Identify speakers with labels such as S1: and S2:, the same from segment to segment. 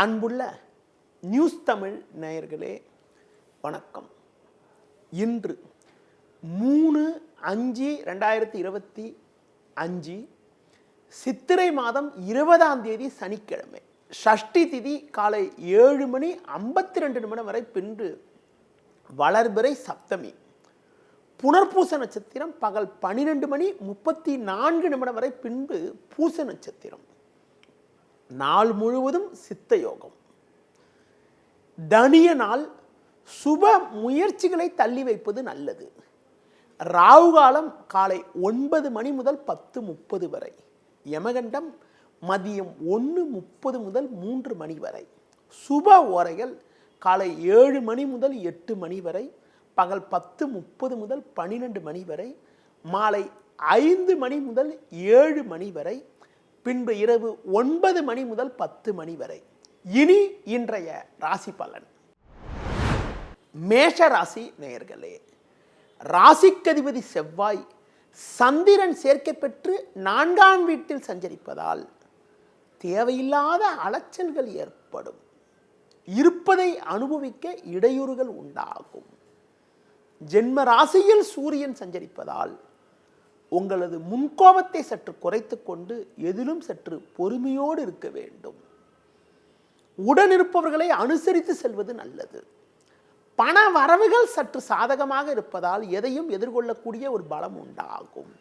S1: அன்புள்ள நியூஸ் தமிழ் நேயர்களே வணக்கம். இன்று 3/5/2025 சித்திரை மாதம் 20ஆம் தேதி சனிக்கிழமை. ஷஷ்டி திதி காலை 7:52 வரை பின்பு வளர்பிறை சப்தமி. புனர்பூச நட்சத்திரம் பகல் 12:34 வரை பின்பு பூச நட்சத்திரம். நாள் முழுவதும் சித்த யோகம். தனிய நாள். சுப முயற்சிகளை தள்ளி வைப்பது நல்லது. ராகு காலம் காலை 9 முதல் 10:30 வரை. யமகண்டம் மதியம் 1:30 முதல் 3 வரை. சுப ஓரைகள் காலை 7 முதல் 8 வரை, பகல் 10:30 முதல் 12 வரை, மாலை 5 முதல் 7 வரை, பின்பு இரவு 9 முதல் 10 வரை. இனி இன்றைய ராசி பலன். மேஷ ராசி நேயர்களே, ராசிக்கதிபதி செவ்வாய் சந்திரன் சேர்க்கை பெற்று 4ஆம் வீட்டில் சஞ்சரிப்பதால் தேவையில்லாத அலைச்சல்கள் ஏற்படும். இருப்பதை அனுபவிக்க இடையூறுகள் உண்டாகும். ஜென்ம ராசியில் சூரியன் சஞ்சரிப்பதால் உங்களது முன்கோபத்தை சற்று குறைத்து கொண்டு எதிலும் சற்று பொறுமையோடு இருக்க வேண்டும். உடனிருப்பவர்களை அனுசரித்து செல்வது நல்லது. பண வரவுகள் சற்று சாதகமாக இருப்பதால் எதையும் எதிர்கொள்ளக்கூடிய ஒரு பலம் உண்டாகும்.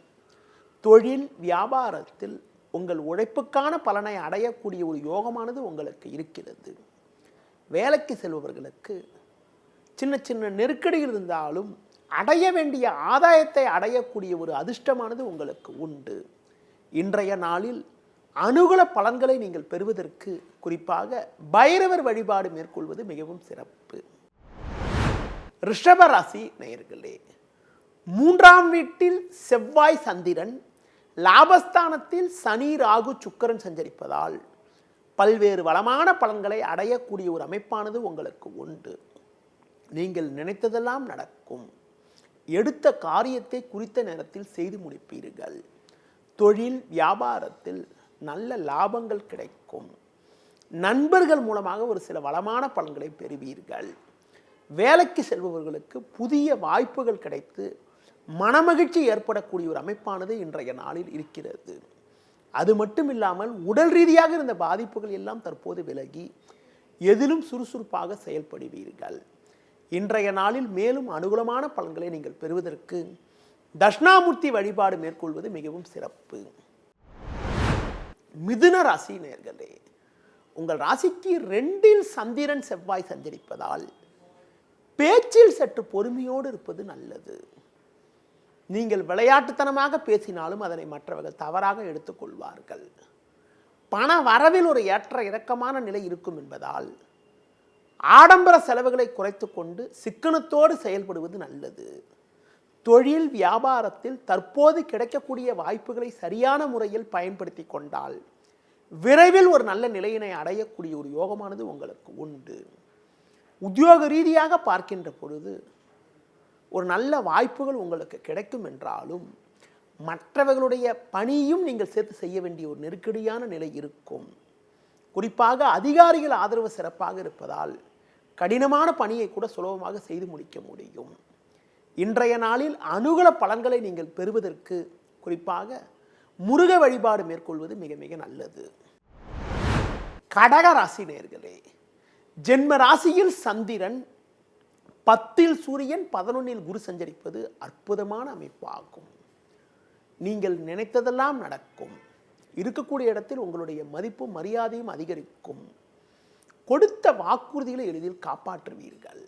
S1: தொழில் வியாபாரத்தில் உங்கள் உழைப்புக்கான பலனை அடையக்கூடிய ஒரு யோகமானது உங்களுக்கு இருக்கிறது. வேலைக்கு செல்பவர்களுக்கு சின்ன சின்ன நெருக்கடிகள் இருந்தாலும் அடைய வேண்டிய ஆதாயத்தை அடையக்கூடிய ஒரு அதிர்ஷ்டமானது உங்களுக்கு உண்டு. இன்றைய நாளில் அனுகூல பலன்களை நீங்கள் பெறுவதற்கு குறிப்பாக பைரவர் வழிபாடு மேற்கொள்வது மிகவும் சிறப்பு. ரிஷப ராசி நேயர்களே, 3ஆம் வீட்டில் செவ்வாய் சந்திரன், லாபஸ்தானத்தில் சனி ராகு சுக்கிரன் சஞ்சரிப்பதால் பல்வேறு வளமான பலன்களை அடையக்கூடிய ஒரு அமைப்பானது உங்களுக்கு உண்டு. நீங்கள் நினைத்ததெல்லாம் நடக்கும். எடுத்த காரியத்தை குறித்த நேரத்தில் செய்து முடிப்பீர்கள். தொழில் வியாபாரத்தில் நல்ல லாபங்கள் கிடைக்கும். நண்பர்கள் மூலமாக ஒரு சில வளமான பலன்களை பெறுவீர்கள். வேலைக்கு செல்பவர்களுக்கு புதிய வாய்ப்புகள் கிடைத்து மனமகிழ்ச்சி ஏற்படக்கூடிய ஒரு அமைப்பானது இன்றைய நாளில் இருக்கிறது. அது மட்டும் இல்லாமல் உடல் ரீதியாக இருந்த பாதிப்புகள் எல்லாம் தற்போது விலகி எதிலும் சுறுசுறுப்பாக செயல்படுவீர்கள். இன்றைய நாளில் மேலும் அனுகூலமான பலன்களை நீங்கள் பெறுவதற்கு தட்சிணாமூர்த்தி வழிபாடு மேற்கொள்வது மிகவும் சிறப்பு. மிதுன ராசி நேயர்களே, உங்கள் ராசிக்கு 2இல் சந்திரன் செவ்வாய் சஞ்சரிப்பதால் பேச்சில் சற்று பொறுமையோடு இருப்பது நல்லது. நீங்கள் விளையாட்டுத்தனமாக பேசினாலும் அதனை மற்றவர்கள் தவறாக எடுத்துக்கொள்வார்கள். பண வரவில் ஒரு ஏற்ற இறக்கமான நிலை இருக்கும் என்பதால் ஆடம்பர செலவுகளை குறைத்து கொண்டு சிக்கனத்தோடு செயல்படுவது நல்லது. தொழில் வியாபாரத்தில் தற்போது கிடைக்கக்கூடிய வாய்ப்புகளை சரியான முறையில் பயன்படுத்தி கொண்டால் விரைவில் ஒரு நல்ல நிலையினை அடையக்கூடிய ஒரு யோகமானது உங்களுக்கு உண்டு. உத்தியோக ரீதியாக பார்க்கின்ற பொழுது ஒரு நல்ல வாய்ப்புகள் உங்களுக்கு கிடைக்கும் என்றாலும் மற்றவர்களுடைய பணியும் நீங்கள் சேர்த்து செய்ய வேண்டிய ஒரு நெருக்கடியான நிலை இருக்கும். குறிப்பாக அதிகாரிகள் ஆதரவு சிறப்பாக இருப்பதால் கடினமான பணியை கூட சுலபமாக செய்து முடிக்க முடியும். இன்றைய நாளில் அனுகூல பலன்களை நீங்கள் பெறுவதற்கு குறிப்பாக முருக வழிபாடு மேற்கொள்வது மிக மிக நல்லது. கடக ராசி நேயர்களே, ஜென்ம ராசியில் சந்திரன், 10இல் சூரியன், 11இல் குரு சஞ்சரிப்பது அற்புதமான அமைப்பாகும். நீங்கள் நினைத்ததெல்லாம் நடக்கும். இருக்கக்கூடிய இடத்தில் உங்களுடைய மதிப்பும் மரியாதையும் அதிகரிக்கும். கொடுத்த வாக்குறுதிகளை எளிதில் காப்பாற்றுவீர்கள்.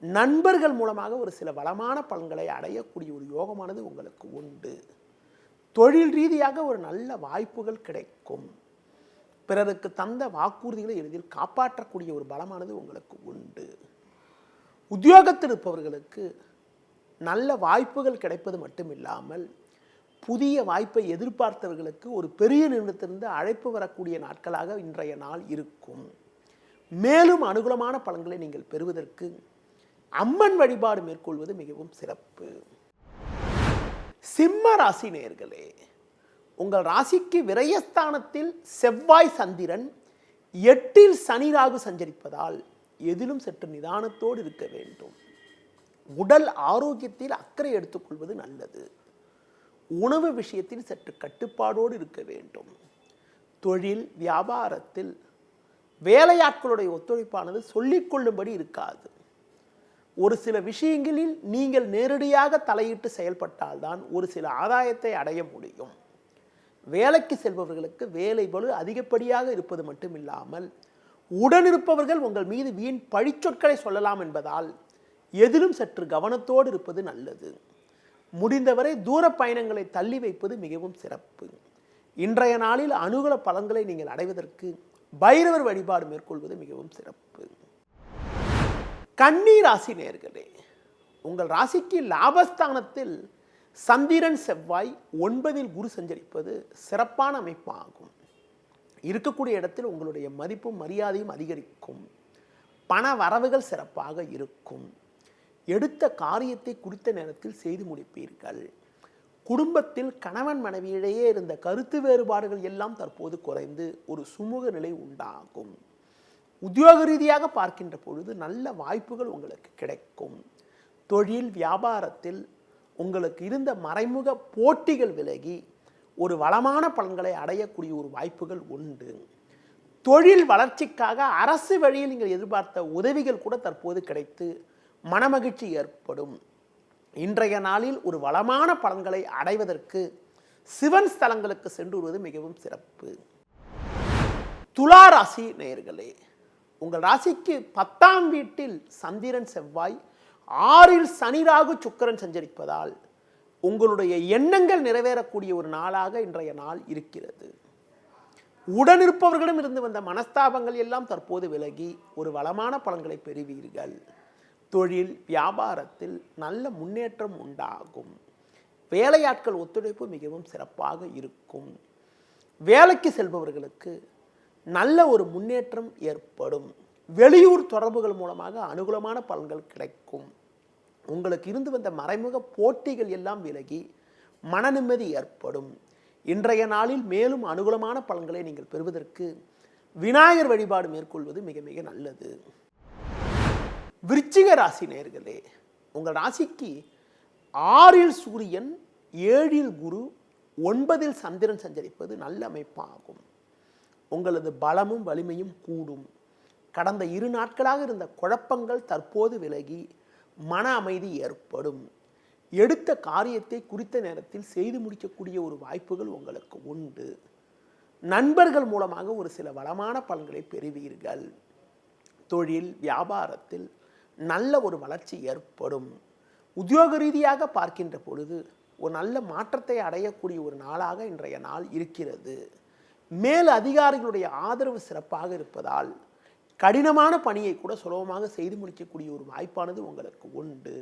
S1: நண்பர்கள் மூலமாக ஒரு சில வளமான பலன்களை அடையக்கூடிய ஒரு யோகமானது உங்களுக்கு உண்டு. தொழில் ரீதியாக ஒரு நல்ல வாய்ப்புகள் கிடைக்கும். பிறருக்கு தந்த வாக்குறுதிகளை எளிதில் காப்பாற்றக்கூடிய ஒரு பலமானது உங்களுக்கு உண்டு. உத்தியோகத்தில் இருப்பவர்களுக்கு நல்ல வாய்ப்புகள் கிடைப்பது மட்டுமில்லாமல் புதிய வாய்ப்பை எதிர்பார்த்தவர்களுக்கு ஒரு பெரிய நிறுவனத்திலிருந்து அழைப்பு வரக்கூடிய நாட்களாக இன்றைய நாள் இருக்கும். மேலும் அனுகூலமான பலன்களை நீங்கள் பெறுவதற்கு அம்மன் வழிபாடு மேற்கொள்வது மிகவும் சிறப்பு. சிம்ம ராசி நேயர்களே, உங்கள் ராசிக்கு விரயஸ்தானத்தில் செவ்வாய் சந்திரன், 8ல் சனி ராகு சஞ்சரிப்பதால் எதிலும் சற்று நிதானத்தோடு இருக்க வேண்டும். உடல் ஆரோக்கியத்தில் அக்கறை எடுத்துக்கொள்வது நல்லது. உணவு விஷயத்தில் சற்று கட்டுப்பாடோடு இருக்க வேண்டும். தொழில் வியாபாரத்தில் வேலையாட்களுடைய ஒத்துழைப்பானது சொல்லிக்கொள்ளும்படி இருக்காது. ஒரு சில விஷயங்களில் நீங்கள் நேரடியாக தலையிட்டு செயல்பட்டால்தான் ஒரு சில ஆதாயத்தை அடைய முடியும். வேலைக்கு செல்பவர்களுக்கு வேலை பளு அதிகப்படியாக இருப்பது மட்டுமில்லாமல் உடனிருப்பவர்கள் உங்கள் மீது வீண் பழிச்சொற்களை சொல்லலாம் என்பதால் எதிலும் சற்று கவனத்தோடு இருப்பது நல்லது. முடிந்தவரை தூர பயணங்களை தள்ளி வைப்பது மிகவும் சிறப்பு. இன்றைய நாளில் அனுகூல பலன்களை நீங்கள் அடைவதற்கு பைரவர் வழிபாடு மேற்கொள்வது மிகவும் சிறப்பு. கன்னி ராசி நேயர்களே, உங்கள் ராசிக்கு லாபஸ்தானத்தில் சந்திரன் செவ்வாய் 9ல் குரு சஞ்சரிப்பது சிறப்பான அமைப்பாகும். இருக்கக்கூடிய இடத்தில் உங்களுடைய மதிப்பும் மரியாதையும் அதிகரிக்கும். பண வரவுகள் சிறப்பாக இருக்கும். எடுத்த காரியத்தை குறித்த நேரத்தில் செய்து முடிப்பீர்கள். குடும்பத்தில் கணவன் மனைவியிடையே இருந்த கருத்து வேறுபாடுகள் எல்லாம் தற்போது குறைந்து ஒரு சுமூக நிலை உண்டாகும். உத்தியோக ரீதியாக பார்க்கின்ற பொழுது நல்ல வாய்ப்புகள் உங்களுக்கு கிடைக்கும். தொழில் வியாபாரத்தில் உங்களுக்கு இருந்த மறைமுக போட்டிகள் விலகி ஒரு வளமான பலன்களை அடையக்கூடிய ஒரு வாய்ப்புகள் உண்டு. தொழில் வளர்ச்சிக்காக அரசு வழியில் நீங்கள் எதிர்பார்த்த உதவிகள் கூட தற்போது கிடைத்து மனமகிழ்ச்சி ஏற்படும். இன்றைய நாளில் ஒரு வளமான பலன்களை அடைவதற்கு சிவன் ஸ்தலங்களுக்கு சென்று வருவது மிகவும் சிறப்பு. துலா ராசி நேயர்களே, உங்கள் ராசிக்கு 10ஆம் வீட்டில் சந்திரன் செவ்வாய் 6ல் சனி ராகு சுக்கிரன் சஞ்சரிப்பதால் உங்களுடைய எண்ணங்கள் நிறைவேறக்கூடிய ஒரு நாளாக இன்றைய நாள் இருக்கிறது. உடனிருப்பவர்களிடம் இருந்து வந்த மனஸ்தாபங்கள் எல்லாம் தற்போது விலகி ஒரு வளமான பலன்களை பெறுவீர்கள். தொழில் வியாபாரத்தில் நல்ல முன்னேற்றம் உண்டாகும். வேலையாட்கள் ஒத்துழைப்பு மிகவும் சிறப்பாக இருக்கும். வேலைக்கு செல்பவர்களுக்கு நல்ல ஒரு முன்னேற்றம் ஏற்படும். வெளியூர் தொடர்புகள் மூலமாக அனுகூலமான பலன்கள் கிடைக்கும். உங்களுக்கு இருந்து வந்த மறைமுக போட்டிகள் எல்லாம் விலகி மன நிம்மதி ஏற்படும். இன்றைய நாளில் மேலும் அனுகூலமான பலன்களை நீங்கள் பெறுவதற்கு விநாயகர் வழிபாடு மேற்கொள்வது மிக மிக நல்லது. விருச்சிக ராசி நேயர்களே, உங்கள் ராசிக்கு 6ல் சூரியன் 7ல் குரு 9ல் சந்திரன் சஞ்சரிப்பது நல்ல அமைப்பாகும். உங்களது பலமும் வலிமையும் கூடும். கடந்த 2 நாட்களாக இருந்த குழப்பங்கள் தற்போது விலகி மன அமைதி ஏற்படும். எடுத்த காரியத்தை குறித்த நேரத்தில் செய்து முடிக்கக்கூடிய ஒரு வாய்ப்புகள் உங்களுக்கு உண்டு. நண்பர்கள் மூலமாக ஒரு சில வளமான பலன்களை பெறுவீர்கள். தொழில் வியாபாரத்தில் நல்ல ஒரு வளர்ச்சி ஏற்படும். உத்தியோக ரீதியாக பார்க்கின்ற பொழுது ஒரு நல்ல மாற்றத்தை அடையக்கூடிய ஒரு நாளாக இன்றைய நாள் இருக்கிறது. மேல் அதிகாரிகளுடைய ஆதரவு சிறப்பாக இருப்பதால் கடினமான பணியை கூட சுலபமாக செய்து முடிக்கக்கூடிய ஒரு வாய்ப்பானது உங்களுக்கு உண்டு.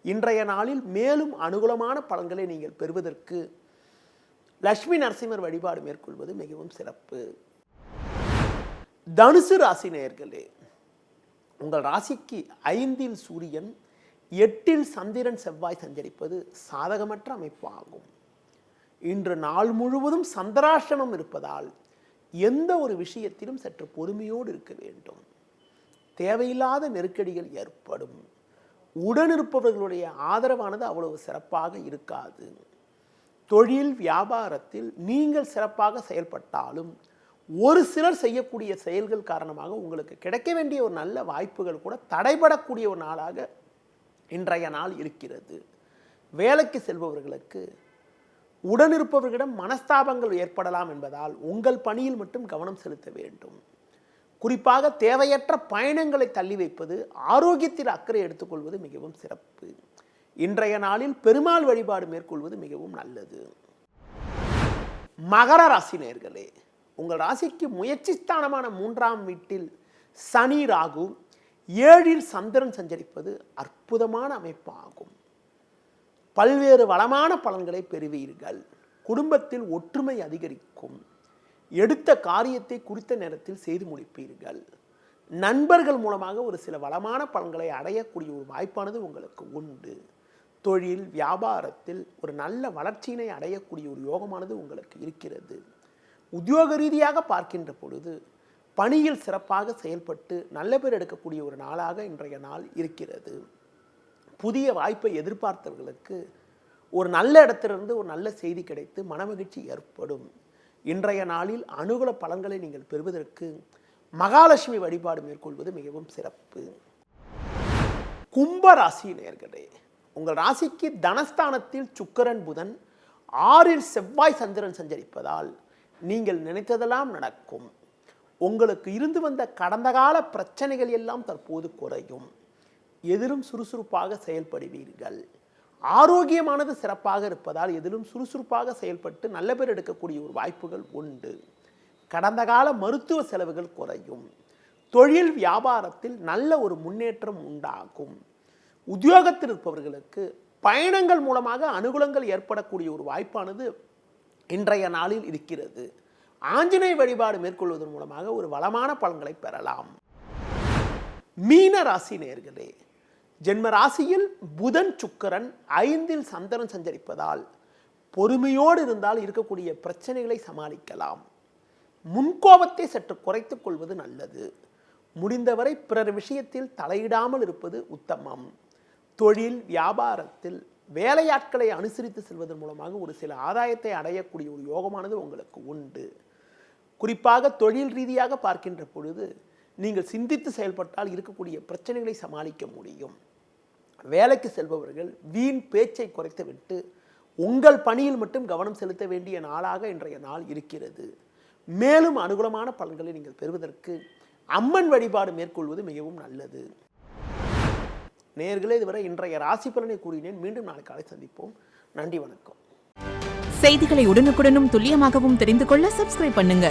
S1: இன்றைய நாளில் மேலும் அனுகூலமான பலன்களை நீங்கள் பெறுவதற்கு லட்சுமி நரசிம்மர் வழிபாடு மேற்கொள்வது மிகவும் சிறப்பு. தனுசு ராசி நேயர்களே, உங்கள் ராசிக்கு 5ல் சூரியன் 8ல் சந்திரன் செவ்வாய் சஞ்சரிப்பது சாதகமற்ற அமைப்பாகும். இன்று நாள் முழுவதும் சந்திராஷ்டமம் இருப்பதால் எந்த ஒரு விஷயத்திலும் சற்று பொறுமையோடு இருக்க வேண்டும். தேவையில்லாத நெருக்கடிகள் ஏற்படும். உடனிருப்பவர்களுடைய ஆதரவானது அவ்வளவு சிறப்பாக இருக்காது. தொழில் வியாபாரத்தில் நீங்கள் சிறப்பாக செயல்பட்டாலும் ஒரு சிலர் செய்யக்கூடிய செயல்கள் காரணமாக உங்களுக்கு கிடைக்க வேண்டிய ஒரு நல்ல வாய்ப்புகள் கூட தடைபடக்கூடிய ஒரு நாளாக இன்றைய நாள் இருக்கிறது. வேலைக்கு செல்பவர்களுக்கு உடனிருப்பவர்களிடம் மனஸ்தாபங்கள் ஏற்படலாம் என்பதால் உங்கள் பணியில் மட்டும் கவனம் செலுத்த வேண்டும். குறிப்பாக தேவையற்ற பயணங்களை தள்ளி வைப்பது, ஆரோக்கியத்தில் அக்கறை எடுத்துக்கொள்வது மிகவும் சிறப்பு. இன்றைய நாளில் பெருமாள் வழிபாடு மேற்கொள்வது மிகவும் நல்லது. மகர ராசி நேயர்களே, உங்கள் ராசிக்கு முயற்சி ஸ்தானமான 3ஆம் வீட்டில் சனி ராகு 7ல் சந்திரன் சஞ்சரிப்பது அற்புதமான அமைப்பாகும். பல்வேறு வளமான பலன்களை பெறுவீர்கள். குடும்பத்தில் ஒற்றுமை அதிகரிக்கும். எடுத்த காரியத்தை குறித்த நேரத்தில் செய்து முடிப்பீர்கள். நண்பர்கள் மூலமாக ஒரு சில வளமான பலன்களை அடையக்கூடிய ஒரு வாய்ப்பானது உங்களுக்கு உண்டு. தொழில் வியாபாரத்தில் ஒரு நல்ல வளர்ச்சியினை அடையக்கூடிய ஒரு யோகமானது உங்களுக்கு இருக்கிறது. உத்தியோக ரீதியாக பார்க்கின்ற பொழுது பணியில் சிறப்பாக செயல்பட்டு நல்ல பேர் எடுக்கக்கூடிய ஒரு நாளாக இன்றைய நாள் இருக்கிறது. புதிய வாய்ப்பை எதிர்பார்த்தவர்களுக்கு ஒரு நல்ல இடத்திலிருந்து ஒரு நல்ல செய்தி கிடைத்து மனமகிழ்ச்சி ஏற்படும். இன்றைய நாளில் அனுகூல பலன்களை நீங்கள் பெறுவதற்கு மகாலட்சுமி வழிபாடு மேற்கொள்வது மிகவும் சிறப்பு. கும்ப ராசி நேயர்களே, உங்கள் ராசிக்கு தனஸ்தானத்தில் சுக்கிரன் புதன் 6ல் செவ்வாய் சந்திரன் சஞ்சரிப்பதால் நீங்கள் நினைத்ததெல்லாம் நடக்கும். உங்களுக்கு இருந்து வந்த கடந்த கால பிரச்சனைகள் எல்லாம் தற்போது குறையும். எதிலும் சுறுசுறுப்பாக செயல்படுவீர்கள். ஆரோக்கியமானது சிறப்பாக இருப்பதால் எதிலும் சுறுசுறுப்பாக செயல்பட்டு நல்ல பேர் எடுக்கக்கூடிய ஒரு வாய்ப்புகள் உண்டு. கடந்த கால மருத்துவ செலவுகள் குறையும். தொழில் வியாபாரத்தில் நல்ல ஒரு முன்னேற்றம் உண்டாகும். உத்தியோகத்தில் இருப்பவர்களுக்கு பயணங்கள் மூலமாக அனுகூலங்கள் ஏற்படக்கூடிய ஒரு வாய்ப்பானது இன்றைய நாளில் இருக்கிறது. ஆஞ்சநேய வழிபாடு மேற்கொள்வதன் மூலமாக ஒரு வளமான பலன்களை பெறலாம். மீன ராசி நேயர்களே, ஜென்ம ராசியில் புதன் சுக்கிரன் 5ல் சந்திரன் சஞ்சரிப்பதால் பொறுமையோடு இருந்தால் இருக்கக்கூடிய பிரச்சனைகளை சமாளிக்கலாம். முன்கோபத்தை சற்று குறைத்துக் கொள்வது நல்லது. முடிந்தவரை பிறர் விஷயத்தில் தலையிடாமல் இருப்பது உத்தமம். தொழில் வியாபாரத்தில் வேலையாட்களை அனுசரித்து செல்வதன் மூலமாக ஒரு சில ஆதாயத்தை அடையக்கூடிய ஒரு யோகமானது உங்களுக்கு உண்டு. குறிப்பாக தொழில் ரீதியாக பார்க்கின்ற பொழுது நீங்கள் சிந்தித்து செயல்பட்டால் இருக்கக்கூடிய பிரச்சனைகளை சமாளிக்க முடியும். வேலைக்கு செல்பவர்கள் வீண் பேச்சை குறைத்துவிட்டு உங்கள் பணியில் மட்டும் கவனம் செலுத்த வேண்டிய நாளாக இன்றைய நாள் இருக்கிறது. மேலும் அனுகூலமான பலன்களை நீங்கள் பெறுவதற்கு அம்மன் வழிபாடு மேற்கொள்வது மிகவும் நல்லது. நேயர்களே, இதுவரை இன்றைய ராசி பலனை கூறினேன். மீண்டும் நாளை காலை சந்திப்போம். நன்றி, வணக்கம்.
S2: செய்திகளை உடனுக்குடனும் துல்லியமாகவும் தெரிந்து கொள்ள சப்ஸ்கிரைப் பண்ணுங்க.